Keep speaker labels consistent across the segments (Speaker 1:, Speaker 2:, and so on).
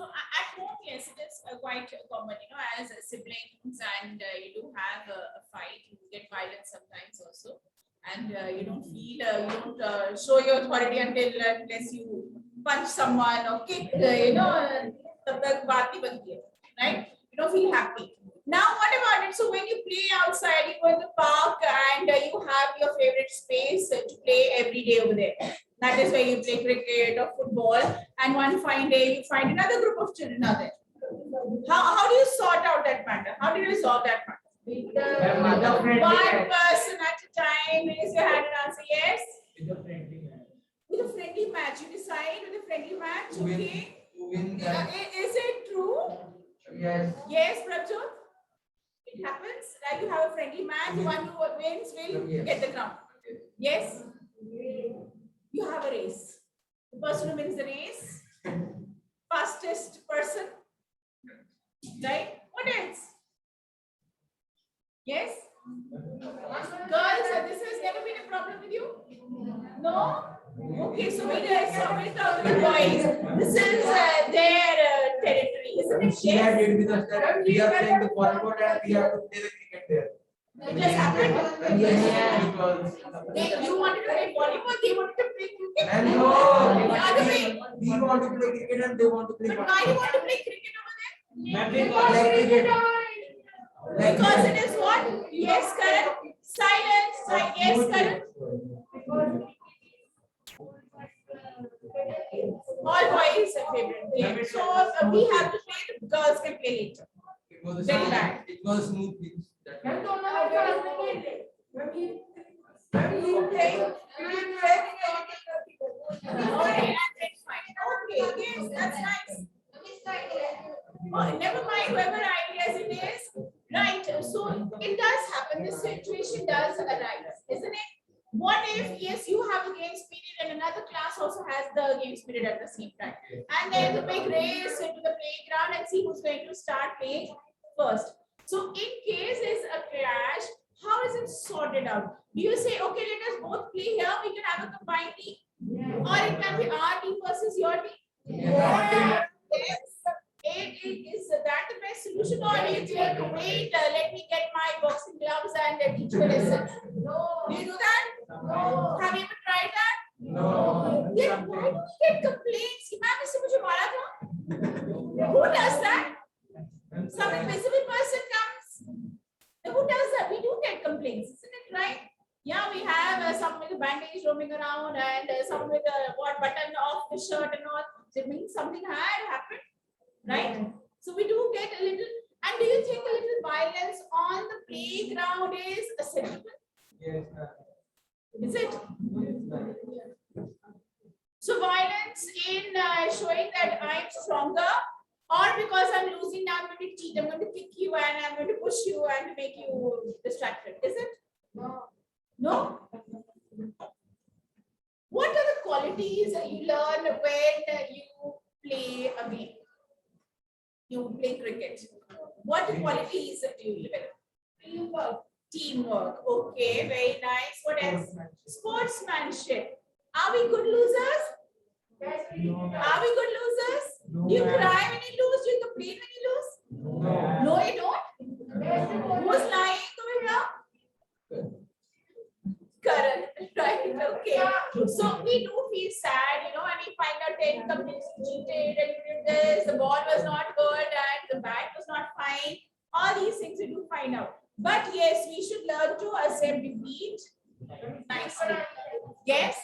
Speaker 1: So at home, yes, it is quite common, as siblings, and you do have a fight. You get violent sometimes also, and you don't feel, you don't show your authority unless you punch someone or kick, तब तक बात नहीं बनती है, right? You don't feel happy. Now, what about it? So when you play outside, you go in the park and you have your favorite space to play every day over there. That is where you play cricket or football, and one fine day you find another group of children are there. How do you sort out that matter? How do you resolve that matter? One person at a time. Raise your hand and answer yes. With a friendly match. With a friendly match, you decide with a friendly match. Okay. Is it true? Yes. Yes, Prabjot. It happens that you have a friendly match. The one who wins will get the crown. Yes. You have a race. The person who wins the race, fastest person, right? What else? Yes? Girls, this has never been a problem with you? No? Okay, so we'll talk to the boys. This is their territory, isn't it?
Speaker 2: She had it with us that we are playing the volleyball and we have to play the cricket there.
Speaker 1: It just happened?
Speaker 2: Yes.
Speaker 1: You wanted to play volleyball, they wanted to play cricket?
Speaker 2: And
Speaker 1: no, the other way.
Speaker 2: We want to play cricket and they want to play
Speaker 1: volleyball. But why do you want to play cricket over there? Because it is what? Yes, Karan. Silence. Yes, Karan. All boys are favorite game. So we have to play. The girls can play later. Very bad.
Speaker 2: It was smooth.
Speaker 1: Okay, that's fine. Okay, yes, that's nice. Oh, never mind whoever ideas it is. Right, so it does happen. This situation does arise, isn't it? What if, yes, you have a games period and another class also has the games period at the same time. And there's a big race into the playground and see who's going to start playing first. So in case there's a clash, how is it sorted out? Do you say, okay, let us both play here, we can have a combined team? Yeah. Or it can be our team versus your team? Yeah. Yes. Is that the best solution, or do you think, wait, let me get my boxing gloves and teach you a lesson? No. Do you do that? No. Have you ever tried that?
Speaker 2: No.
Speaker 1: Then why do we get complaints? Ma'am, isse mujhe mara tha. Who does that? Some invisible person comes. Who does that? We do get complaints, isn't it right? Yeah, we have some with a bandage roaming around and some with a button off the shirt and all. So it means something had happened, right? So we do get a little. And do you think a little violence on the playground is acceptable?
Speaker 2: Yes.
Speaker 1: Is it? So violence in showing that I'm stronger, or because I'm losing now, I'm going to cheat, I'm going to kick you and I'm going to push you and make you distracted. Is it? No. No? What are the qualities you learn when you play a game? You play cricket. What qualities do you develop? Teamwork. Teamwork. Okay, very nice. What else? Sportsmanship. Are we good losers? Yes. Are we good losers?
Speaker 2: No.
Speaker 1: Do you cry when you lose? Do you complain when you lose?
Speaker 2: No.
Speaker 1: No, you don't? Yes. Who's lying over here? Karan, right? Okay. So we do feel sad, and we find out 10 companies cheated and you did this, the ball was not good and the bat was not fine. All these things we do find out. But yes, we should learn to accept defeat nicely. Yes?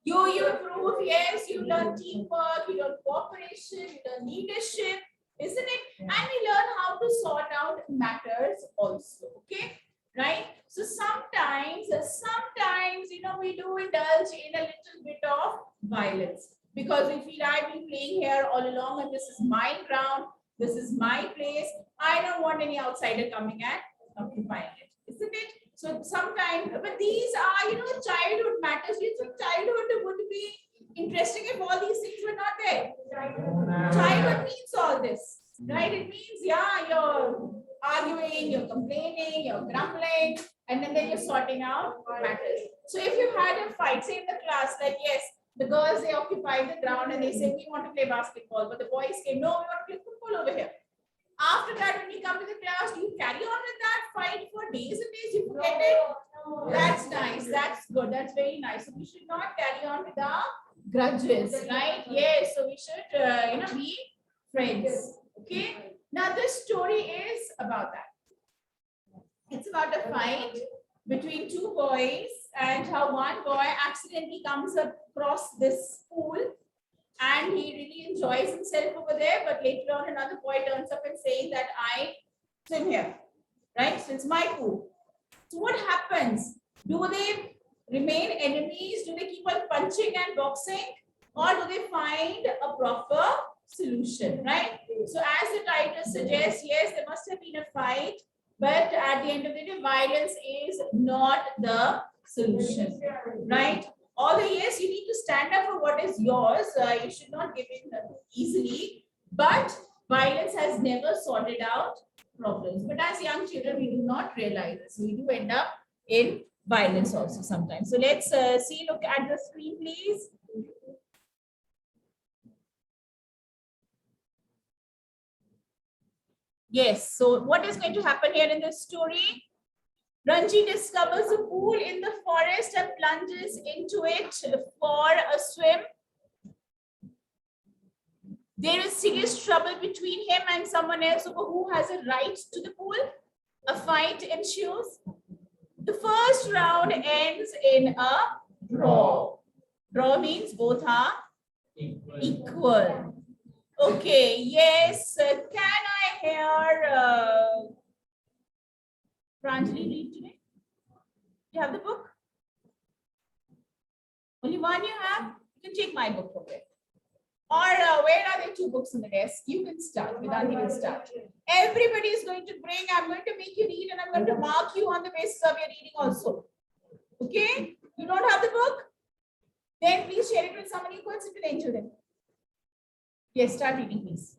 Speaker 1: You improve, yes, you learn teamwork, you learn cooperation, you learn leadership, isn't it? And we learn how to sort out matters also, okay? Right? So sometimes, we do indulge in a little bit of violence because we feel I've been playing here all along and this is my ground, this is my place. I don't want any outsider coming and occupying it, isn't it? So sometimes, but these are, childhood matters. You think childhood would be interesting if all these things were not there? Childhood means all this, right? It means, yeah, you're arguing, you're complaining, you're grumbling, and then you're sorting out matters. So if you had a fight, say in the class, like, yes, the The girls, they occupy the ground and they say, we want to play basketball. But the boys came, no, we want to play football over here. After that, when we come to the class, do you carry on with that fight for days and days? You forget it? That's nice. That's good. That's very nice. So we should not carry on with our grudges, right? Yes. So we should, be friends. Okay. Now this story is about that. It's about a fight between two boys and how one boy accidentally comes across this pool and he really enjoys himself over there, but later on another boy turns up and saying that I swim here, right? So it's my pool. So what happens? Do they remain enemies? Do they keep on punching and boxing? Or do they find a proper solution, right? So as the title suggests, yes, there must have been a fight, but at the end of the day, violence is not the solution, right? Although, yes, you need to stand up for what is yours. You should not give in easily, but violence has never sorted out problems. But as young children, we do not realize this. We do end up in violence also sometimes. So let's look at the screen, please. Yes, so what is going to happen here in this story? Ranji discovers a pool in the forest and plunges into it for a swim. There is serious trouble between him and someone else over who has a right to the pool. A fight ensues. The first round ends in a draw. Draw means both are equal. Okay, yes. Can I hear Pranjali read today? You have the book? Only one you have? You can take my book from there. Or where are there two books on the desk? You can start. Vedanti will start. Everybody is going to bring. I'm going to make you read and I'm going to mark you on the basis of your reading also. Okay? You don't have the book? Then please share it with somebody who wants to enjoy them. Yes, start reading, please.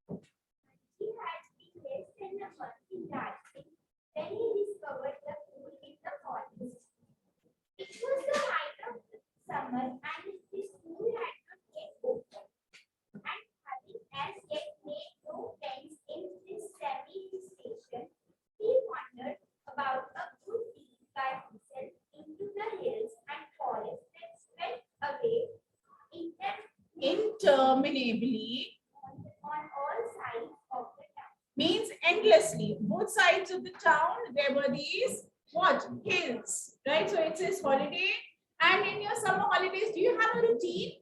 Speaker 3: He had been less than a month in Darjeeling when he discovered the pool in the forest. It was the height of summer and his pool had not yet opened. And having as yet made no friends in this semi station, he wandered about a good deal by himself into the hills and forests that spread away
Speaker 1: interminably
Speaker 3: on all sides of the town.
Speaker 1: Means endlessly. Both sides of the town, there were these what? Hills, right? So it says holiday. And in your summer holidays, do you have a routine?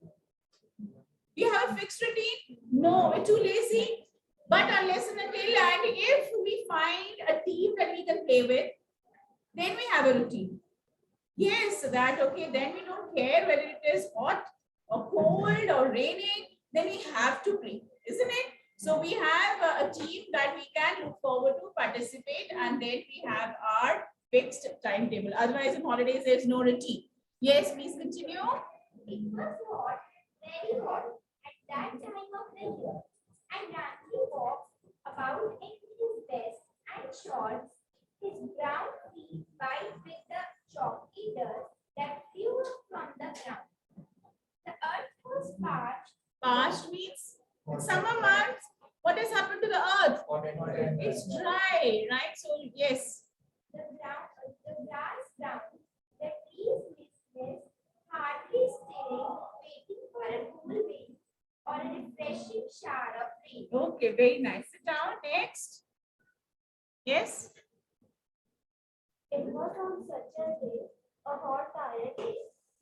Speaker 1: Do you have a fixed routine? No, we're too lazy. But unless and until, and if we find a team that we can play with, then we have a routine. Yes, that okay, then we don't care whether it is hot or cold or raining, then we have to play, isn't it? So we have a team that we can look forward to participate, and then we have our fixed timetable. Otherwise, in holidays, there's no routine. Yes, please continue.
Speaker 3: It was hot, very hot at that time of the year, and Randy walked about in his vest and shorts, his brown feet white with the chalky dust that flew up from the ground. The earth was parched.
Speaker 1: Parched means in summer months, what has happened to the earth? It's dry, right? So yes.
Speaker 3: The grass brown, the trees listless, hardly stirring, waiting for a cool wind or a refreshing shower of rain.
Speaker 1: Okay, very nice. Sit down. Next. Yes.
Speaker 3: It was on such a day, a hot, tired day.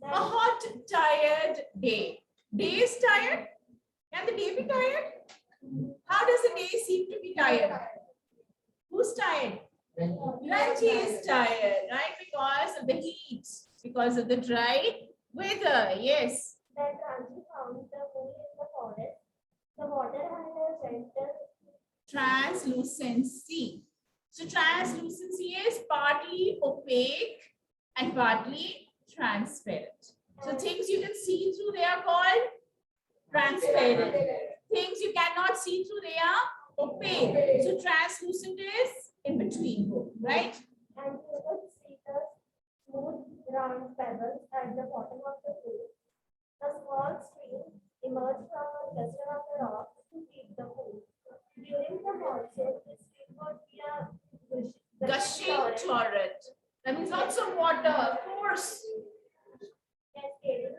Speaker 1: A hot, tired day. Day is tired? Can the day be tired? How does the day seem to be tired? Who's tired? Ranji is tired, right? Because of the heat, because of the dry weather. Yes.
Speaker 3: Then Ranji found the pool in the forest. The water had a gentle
Speaker 1: Translucency. So translucency is partly opaque and partly transparent. So things you can see through, they are called transparent. Things you cannot see through, they are opaque. So translucent is in between both, right?
Speaker 3: and you could see the smooth round pebbles at the bottom of the pool. The emerged from a cluster of the rocks to feed the pool. During the monsoon, the stream would be a
Speaker 1: Gushing torrent. That means lots of water, of course.
Speaker 3: cascading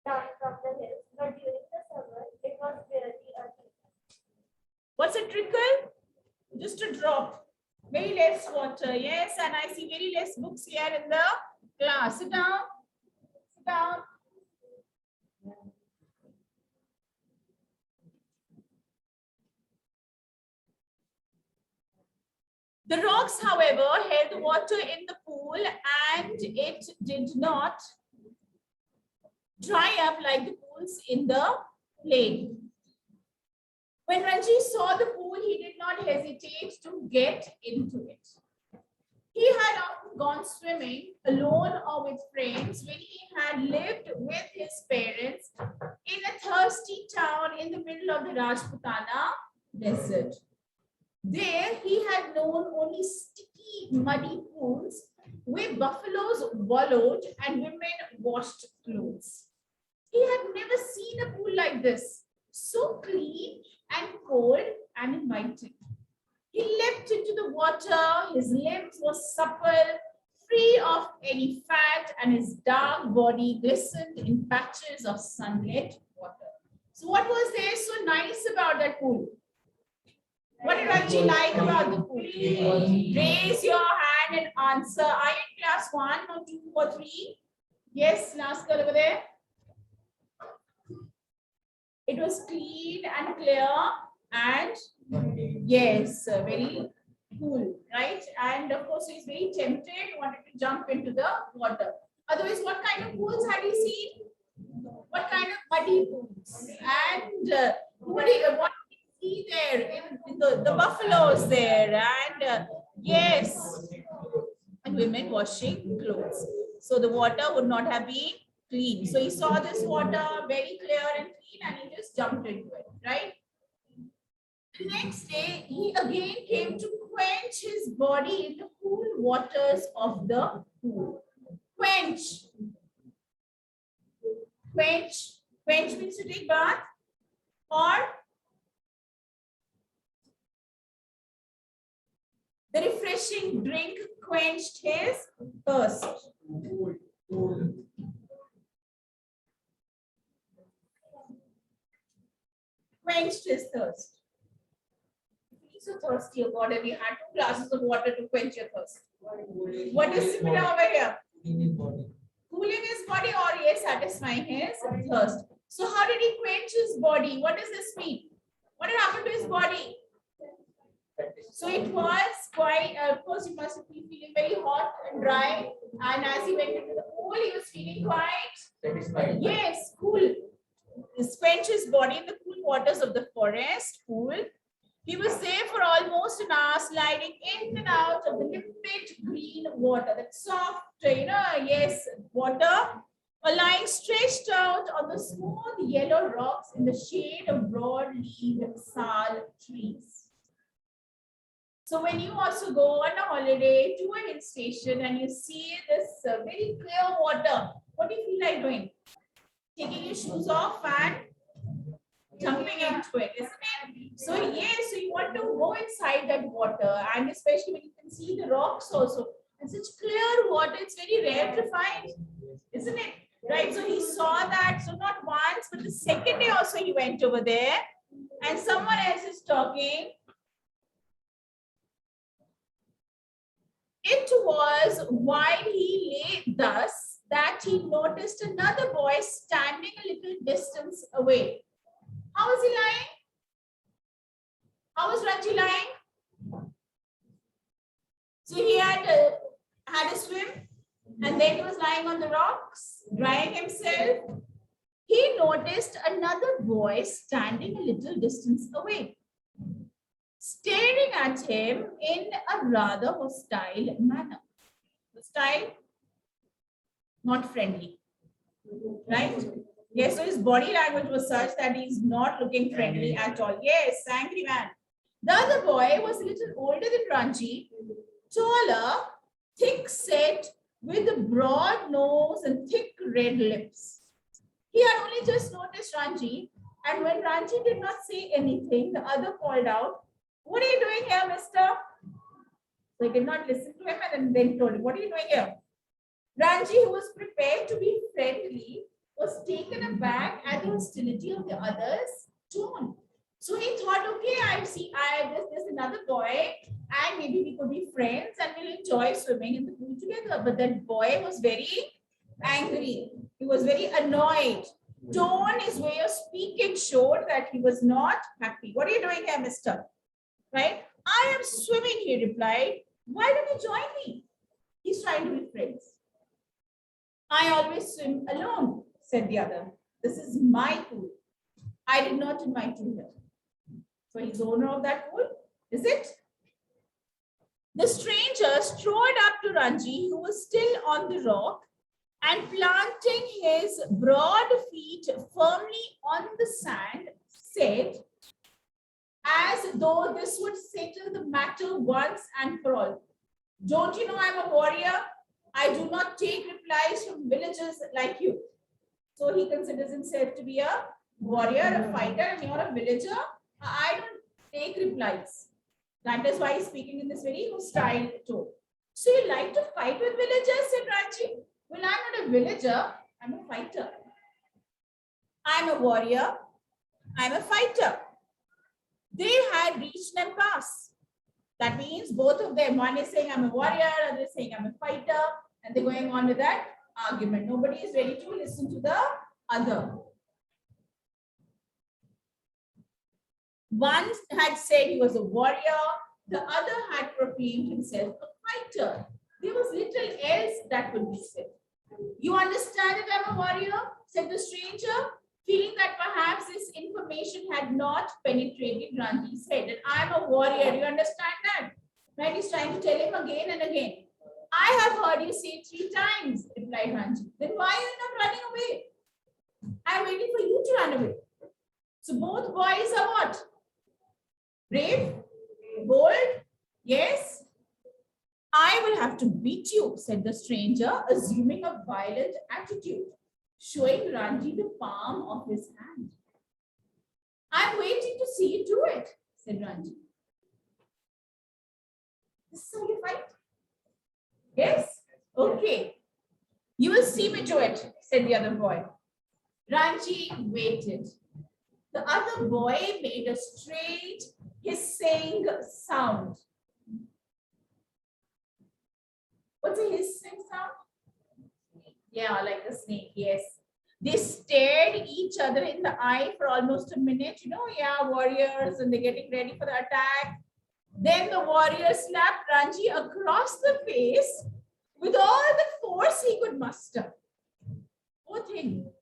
Speaker 3: down from the hills, but during the summer, it was barely a trickle.
Speaker 1: What's a trickle? Just a drop. Very less water. Yes, and I see very less books here in the class. Sit down. Sit down. The rocks, however, held water in the pool and it did not dry up like the pools in the plain. When Ranji saw the pool, he did not hesitate to get into it. He had often gone swimming alone or with friends when he had lived with his parents in a thirsty town in the middle of the Rajputana desert. There, he had known only sticky, muddy pools where buffaloes wallowed and women washed clothes. He had never seen a pool like this, so clean and cold and inviting. He leapt into the water, his limbs were supple, free of any fat, and his dark body glistened in patches of sunlit water. So what was there so nice about that pool? What did Ranji like about the pool? Raise your hand and answer. Are you in class 1 or 2 or 3? Yes, last girl over there. It was clean and clear and yes, very cool, right? And of course, he's very tempted, wanted to jump into the water. Otherwise, what kind of pools had he seen? What kind of muddy pools? And what did he see there? In the buffaloes there, and yes, and women washing clothes. So the water would not have been clean. So he saw this water very clear and clean, and he just jumped into it, right? The next day, he again came to quench his body in the cool waters of the pool. Quench. Quench. Quench means to take bath, or the refreshing drink quenched his thirst. Quenched his thirst. So thirsty, oh God, and you had 2 glasses of water to quench your thirst. What is similar over here? Cooling his body, or yes, satisfying his thirst. So how did he quench his body? What does this mean? What had happened to his body? So it was quite, of course, he must be feeling very hot and dry. And as he went into the pool, he was feeling quite satisfied. Yes, cool. He quenched his body in the cool waters of the forest pool. He was there for almost an hour, sliding in and out of the limpid green water, that soft, yes, water, or lying stretched out on the smooth yellow rocks in the shade of broad-leaved sal trees. So when you also go on a holiday to a hill station and you see this very clear water, what do you feel like doing? Taking your shoes off and jumping into it, isn't it? So yes, so you want to go inside that water, and especially when you can see the rocks also. And such clear water, it's very rare to find, isn't it? Right, so he saw that, so not once, but the second day also he went over there, and someone else is talking. It was while he lay thus that he noticed another boy standing a little distance away. How was he lying? How was Ranji lying? So he had a swim, and then he was lying on the rocks, drying himself. He noticed another boy standing a little distance away, staring at him in a rather hostile manner. Hostile, not friendly, right? Yes, so his body language was such that he's not looking friendly at all. Yes, angry man. The other boy was a little older than Ranji, taller, thick set, with a broad nose and thick red lips. He had only just noticed Ranji, and when Ranji did not say anything, the other called out, "What are you doing here, mister?" So he did not listen to him and then told him, "What are you doing here?" Ranji, who was prepared to be friendly, was taken aback at the hostility of the other's tone. So he thought, okay, there's another boy, and maybe we could be friends and we'll enjoy swimming in the pool together. But that boy was very angry. He was very annoyed. Tone, his way of speaking showed that he was not happy. "What are you doing here, mister?" Right? "I am swimming," he replied. "Why don't you join me?" He's trying to be friends. "I always swim alone," said the other. "This is my pool. I did not invite you here." So he's owner of that pool, is it? The stranger strode up to Ranji, who was still on the rock, and planting his broad feet firmly on the sand, said, as though this would settle the matter once and for all, "Don't you know I'm a warrior? I do not take replies from villagers like you." So he considers himself to be a warrior, a fighter, and you're a villager. I don't take replies. That is why he's speaking in this very hostile tone. "So you like to fight with villagers?" said Ranji. "Well, I'm not a villager. I'm a fighter. I'm a warrior. I'm a fighter." They had reached an impasse. That means both of them, one is saying, "I'm a warrior," other is saying, "I'm a fighter," and they're going on with that argument. Nobody is ready to listen to the other. One had said he was a warrior, the other had proclaimed himself a fighter. There was little else that could be said. "You understand that I'm a warrior?" said the stranger, feeling that perhaps this information had not penetrated Ranji's head. And "I'm a warrior. Do you understand that?" Right? He's trying to tell him again and again. "I have heard you say 3 times, replied Ranji. "Then why are you not running away?" "I'm waiting for you to run away." So both boys are what? Brave? Bold? Yes? "I will have to beat you," said the stranger, assuming a violent attitude, showing Ranji the palm of his hand. "I'm waiting to see you do it," said Ranji. "This is how you fight?" "Yes?" "Okay. You will see me do it," said the other boy. Ranji waited. The other boy made a straight hissing sound. What's a hissing sound? Yeah, like a snake, yes. They stared each other in the eye for almost a minute. Yeah, warriors, and they're getting ready for the attack. Then the warrior slapped Ranji across the face with all the force he could muster. Poor thing.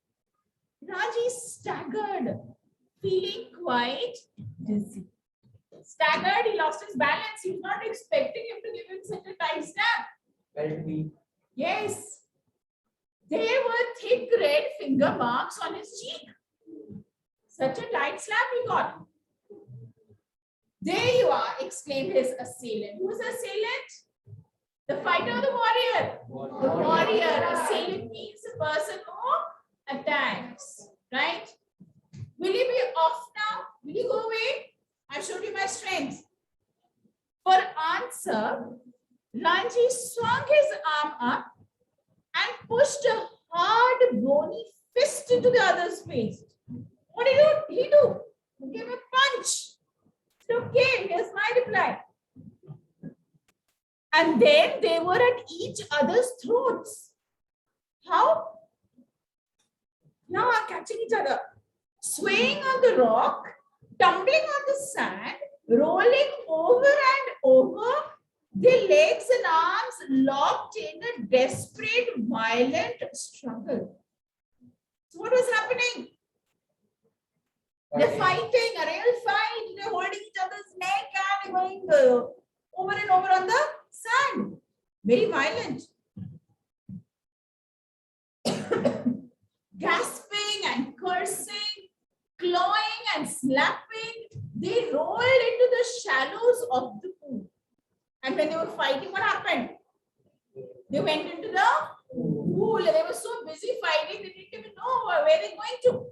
Speaker 1: Ranji staggered, feeling quite dizzy. Staggered, he lost his balance. He was not expecting him to give him such a tight snap.
Speaker 2: Felt weak.
Speaker 1: Yes. There were thick red finger marks on his cheek. Such a tight slap he got. "There you are," exclaimed his assailant. Who's the assailant? The fighter or the warrior? The warrior. Assailant means the person who attacks. Right? "Will you be off now? Will you go away? I've showed you my strength." For answer, Ranji swung his arm up and pushed a hard, bony fist into the other's face. What did he do? He gave a punch. Said, "Okay, here's my reply." And then they were at each other's throats. How? Now are catching each other. Swaying on the rock, tumbling on the sand, rolling over and over, their legs and arms locked in a desperate, violent struggle. So what was happening? They're fighting, a real fight. They're holding each other's neck and going over and over on the sand. Very violent. Gasping and cursing, clawing and slapping, they rolled into the shallows of the pool. And when they were fighting, what happened? They went into the pool. They were so busy fighting, they didn't even know know where they're going to.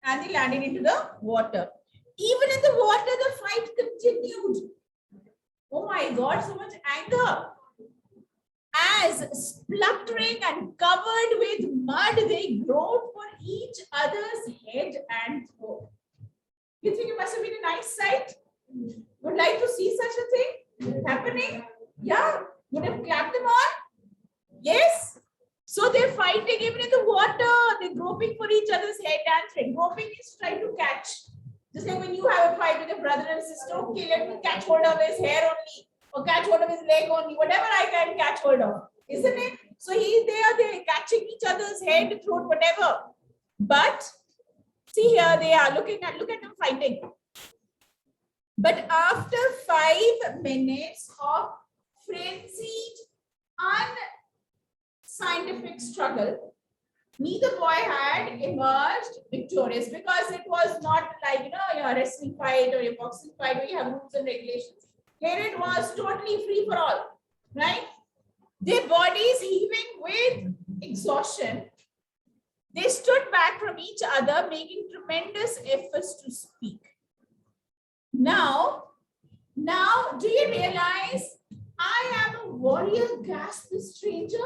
Speaker 1: And they landed into the water. Even in the water, the fight continued. Oh my God, so much anger. As spluttering and covered with mud, they groaned for each other's head and throat. You think it must have been a nice sight? Would like to see such a thing happening? Yeah. Would have clapped them on? Yes. So they're fighting even in the water. They're groping for each other's head and throat. Groping is trying to catch. Just like when you have a fight with a brother and sister, okay, let me catch hold of his hair only, or catch hold of his leg only, whatever I can catch hold of, isn't it? So they're catching each other's head, throat, whatever. But see here, they are look at them fighting. But after 5 minutes of frenzied, unscientific struggle, neither boy had emerged victorious, because it was not like, your wrestling fight or your boxing fight where you have rules and regulations. Here it was totally free for all, right? Their bodies heaving with exhaustion, they stood back from each other, making tremendous efforts to speak. Now, do you realize I am a warrior? Gasped the stranger.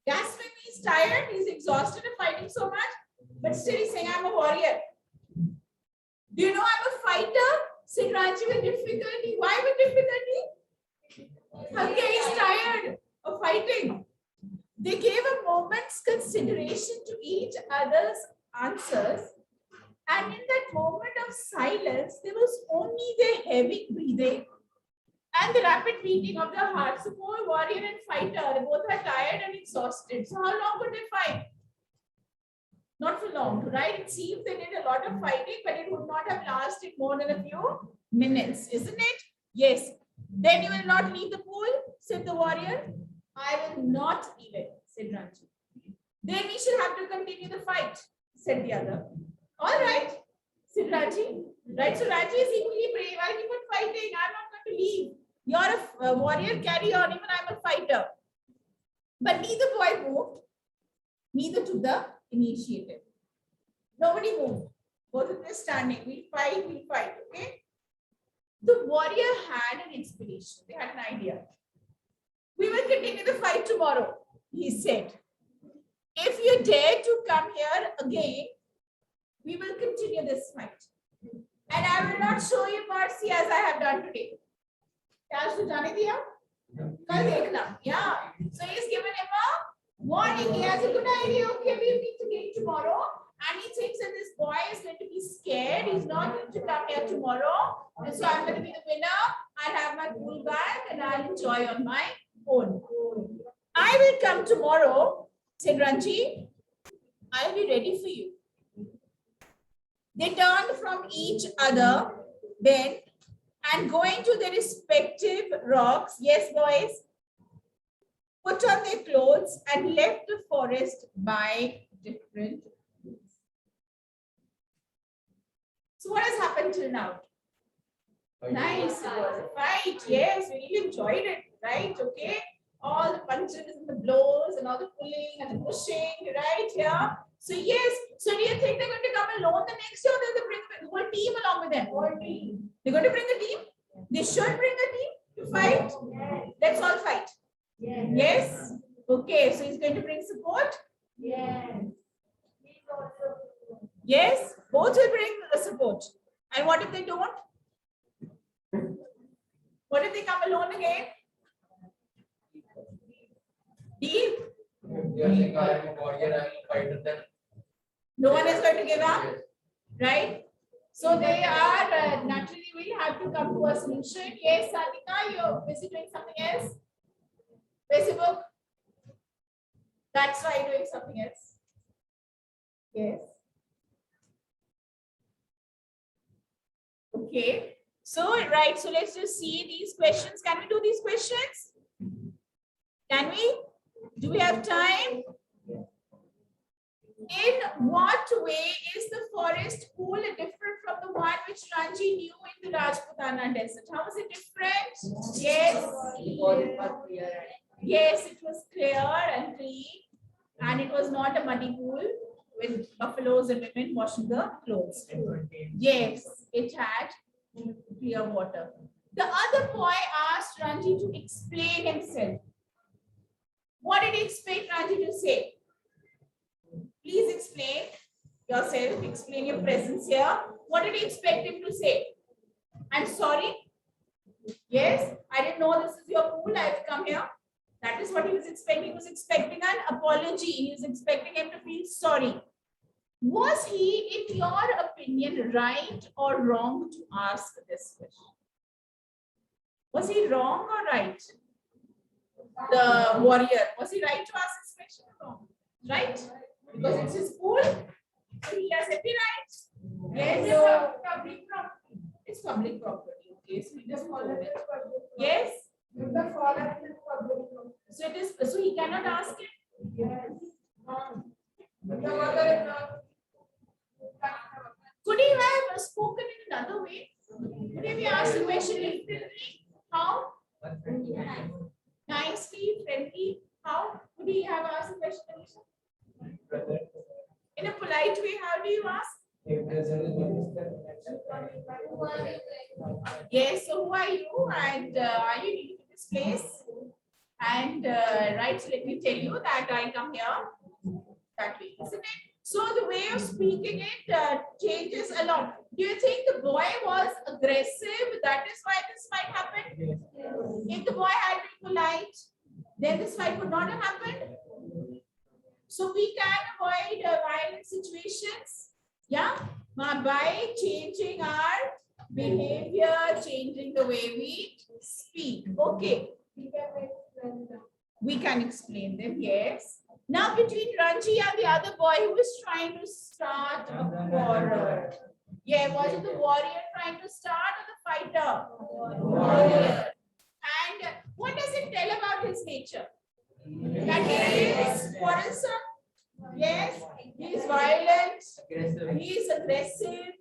Speaker 1: Gasping, he's tired, he's exhausted of fighting so much, but still he's saying, I'm a warrior. Do you know I'm a fighter? Said Ranji with difficulty. Why with difficulty? Okay, he's tired of fighting. They gave a moment's consideration to each other's answers, and in that moment of silence, there was only the heavy breathing and the rapid beating of the heart. So poor warrior and fighter, they both are tired and exhausted. So how long would they fight? Not for long, right? It seems they did a lot of fighting, but it would not have lasted more than a few minutes, isn't it? Yes. Then you will not leave the pool, said the warrior. I will not leave it, said Ranji. Then we shall have to continue the fight, said the other. All right, said Ranji. Right, so Ranji is equally brave. I'll keep on fighting. I'm not going to leave. You're a warrior, carry on. Even I'm a fighter. But neither boy moved, neither took the initiative. Nobody moved. Both of them standing. We'll fight, okay? The warrior had an inspiration. They had an idea. We will continue the fight tomorrow, he said. If you dare to come here again, we will continue this fight. And I will not show you mercy as I have done today. Yeah. So he's given him a warning. He has a good idea. Okay, we'll meet again tomorrow. And he thinks that this boy is going to be scared. He's not going to come here tomorrow. And so I'm going to be the winner. I'll have my pool bag and I'll enjoy on my own. I will come tomorrow, said Ranji. I'll be ready for you. They turned from each other then and going to their respective rocks, yes boys, put on their clothes and left the forest by different routes. So what has happened till now? Nice, it was a fight, yes, we really enjoyed it, right? Okay, all the punches and the blows and all the pulling and the pushing, right here. So yes, so do you think they're going to come alone the next year, or they'll bring the whole team along with them? Whole team. They're going to bring a team? They should bring a team to fight? Yes. Let's all fight. Yes. Yes? Okay, so he's going to bring support? Yes. Yes, both will bring the support. And what if they don't? What if they come alone again? Deal? No one is going to give up, right? So they are naturally will have to come to a solution. Yes, Sadhika, you're busy doing something else. Facebook. That's why you're doing something else. Yes. Okay. So right. So let's just see these questions. Can we do these questions? Can we? Do we have time? In what way is the forest pool different from the one which Ranji knew in the Rajputana desert? How is it different? Yes. Yes, it was clear and clean, and it was not a muddy pool with buffaloes and women washing the clothes. Yes, it had clear water. The other boy asked Ranji to explain himself. What did he expect Ranji to say? Please explain yourself, explain your presence here. What did he expect him to say? I'm sorry. Yes, I didn't know this is your pool. I've come here. That is what he was expecting. He was expecting an apology. He was expecting him to feel sorry. Was he, in your opinion, right or wrong to ask this question? Was he wrong or right? The warrior. Was he right to ask this question or wrong? Right? Because it's his pool. So he has every right. Yes. So, public property. It's public property. Okay. So he just follow it. Yes. So it is. So he cannot ask it. Yes. Could he have spoken in another way? Could he have asked the question differently? How? Nicely, friendly. How could he have asked the question? In a polite way, how do you ask? Yes, so who are you and are you new to this place? And right, so let me tell you that I come here that way, isn't it? So the way of speaking it changes a lot. Do you think the boy was aggressive? That is why this fight happened? If the boy had been polite, then this fight would not have happened. So we can avoid violent situations, yeah, by changing our behavior, changing the way we speak. Okay. We can explain them, yes. Now between Ranji and the other boy who was trying to start a quarrel. Yeah, was it the warrior trying to start or the fighter? Warrior. And what does it tell about his nature? That he is quarrelsome. Yes, he is violent. He is aggressive.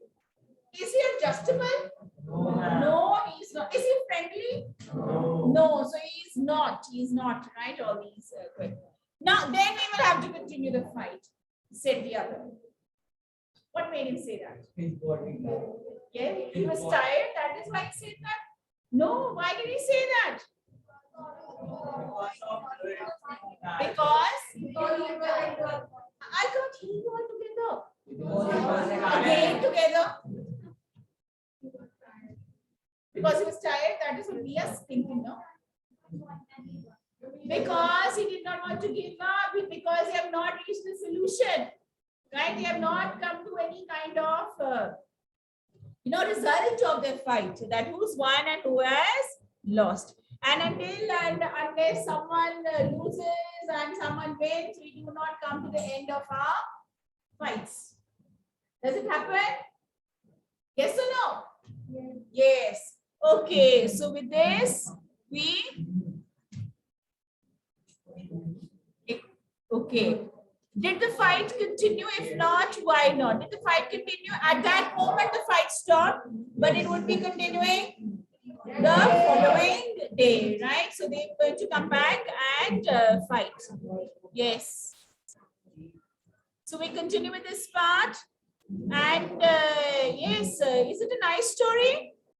Speaker 1: Is he adjustable? No, he's not. Is he friendly? No, so he's not. He's not, right? All these questions. Now, then we will have to continue the fight, said the other. What made him say that? Yeah, he was tired. That is why he said that. No, why did he say that? Because I can't hear you all together. Again together. Because he was tired, that is what we are thinking, no? Because he did not want to give up, because they have not reached the solution, right? They have not come to any kind of, result of their fight, that who's won and who has lost. And until and unless someone loses and someone wins, we do not come to the end of our fights. Does it happen? Yes or no? Yes. Okay, so with this, okay. Did the fight continue? If not, why not? Did the fight continue? At that moment, the fight stopped, but it would be continuing the following day, right? So they're going to come back and fight. Yes. So we continue with this part. And yes, is it a nice story?